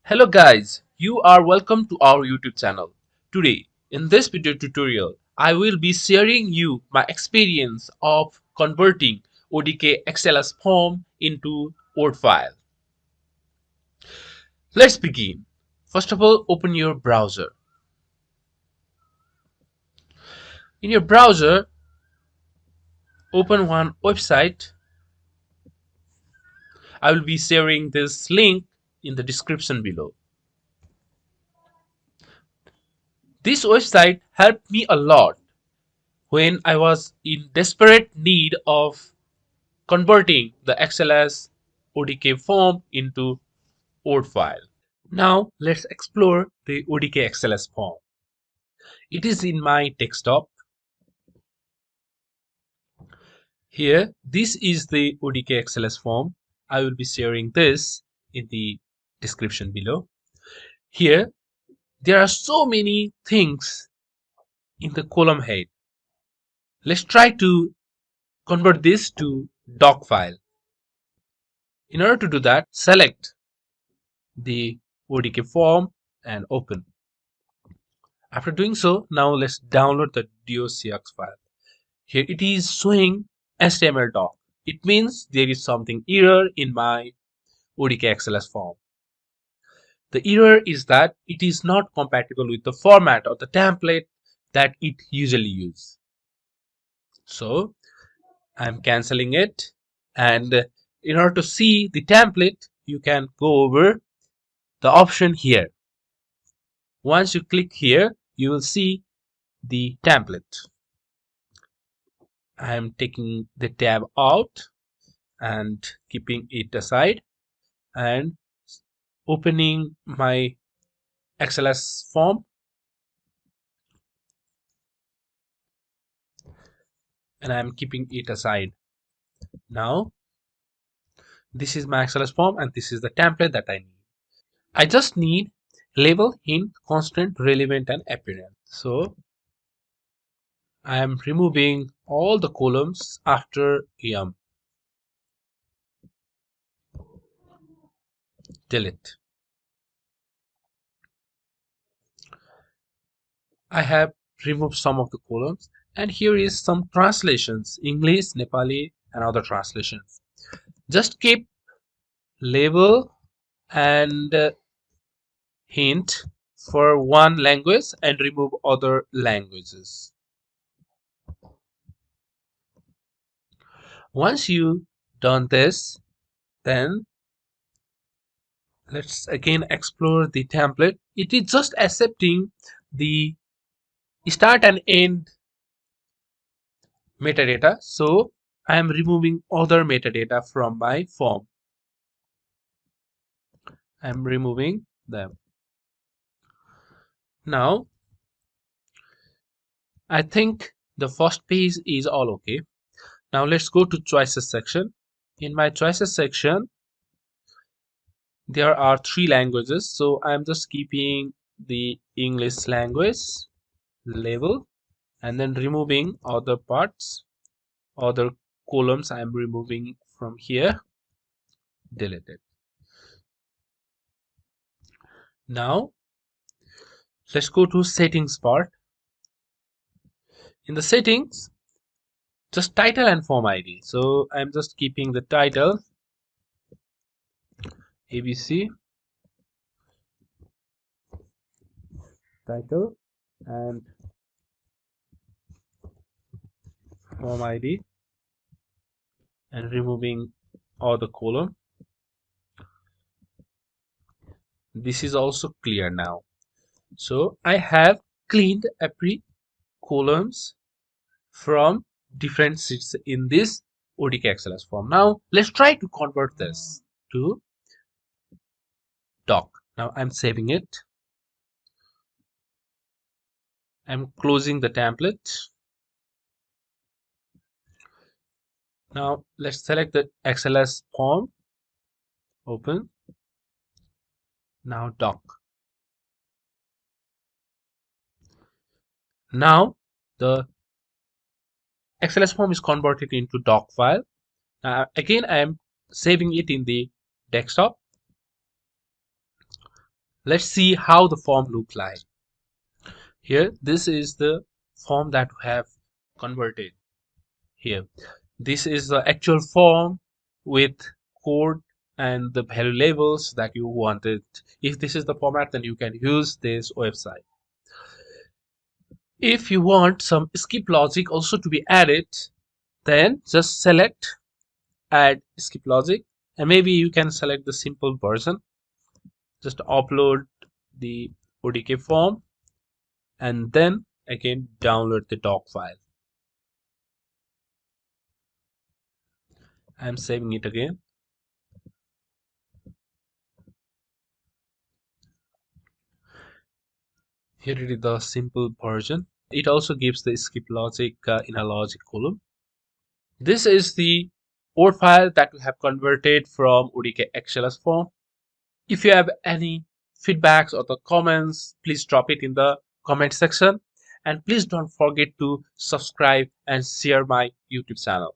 Hello guys, you are welcome to our YouTube channel. Today, in this video tutorial, I will be sharing you my experience of converting ODK XLS form into Word file. Let's begin. First of all, open your browser. In your browser, open one website. I will be sharing this link in the description below. This website helped me a lot when I was in desperate need of converting the XLS ODK form into Word file. Now let's explore the ODK XLS form. It is in my desktop. Here, this is the ODK XLS form. I will be sharing this in the description below. Here, there are so many things in the column head. Let's try to convert this to doc file. In order to do that, select the ODK form and open. After doing so, now let's download the docx file. Here it is showing HTML doc. It means there is something error in my ODK XLS form. The error is that it is not compatible with the format or the template that it usually uses. So I'm canceling it, and in order to see the template, you can go over the option here. Once you click here, you will see the template. I am taking the tab out and keeping it aside and opening my XLS form, and I'm keeping it aside. Now this is my XLS form and this is the template that I need. I just need label, hint, constant, relevant and appearance. So I am removing all the columns after delete. I have removed some of the columns, and here is some translations: English, Nepali and other translations. Just keep label and hint for one language and remove other languages. Once you done this, then let's again explore the template. It is just accepting the start and end metadata, so I am removing other metadata from my form. I am removing them. Now I think the first page is all okay. Now let's go to choices section. In my choices section, there are three languages, so I'm just keeping the English language label and then removing other parts, other columns I'm removing from here. Delete it. Now let's go to settings part. In the settings, just title and form ID. So I'm just keeping the title ABC, title, and form ID, and removing all the column. This is also clear now. So I have cleaned every columns from different sheets in this ODK XLS form. Now let's try to convert this to doc. Now I'm saving it. I'm closing the template. Now let's select the XLS form. Open. Now doc. Now the XLS form is converted into doc file. Again, I am saving it in the desktop. Let's see how the form look like. Here, this is the form that we have converted here. This is the actual form with code and the value labels that you wanted. If this is the format, then you can use this website. If you want some skip logic also to be added, then just select add skip logic, and maybe you can select the simple version. Just upload the ODK form and then again download the doc file. I'm saving it again. Here it is the simple version. It also gives the skip logic in a logic column. This is the code file that we have converted from ODK XLS form. If you have any feedbacks or the comments, please drop it in the comment section. And please don't forget to subscribe and share my YouTube channel.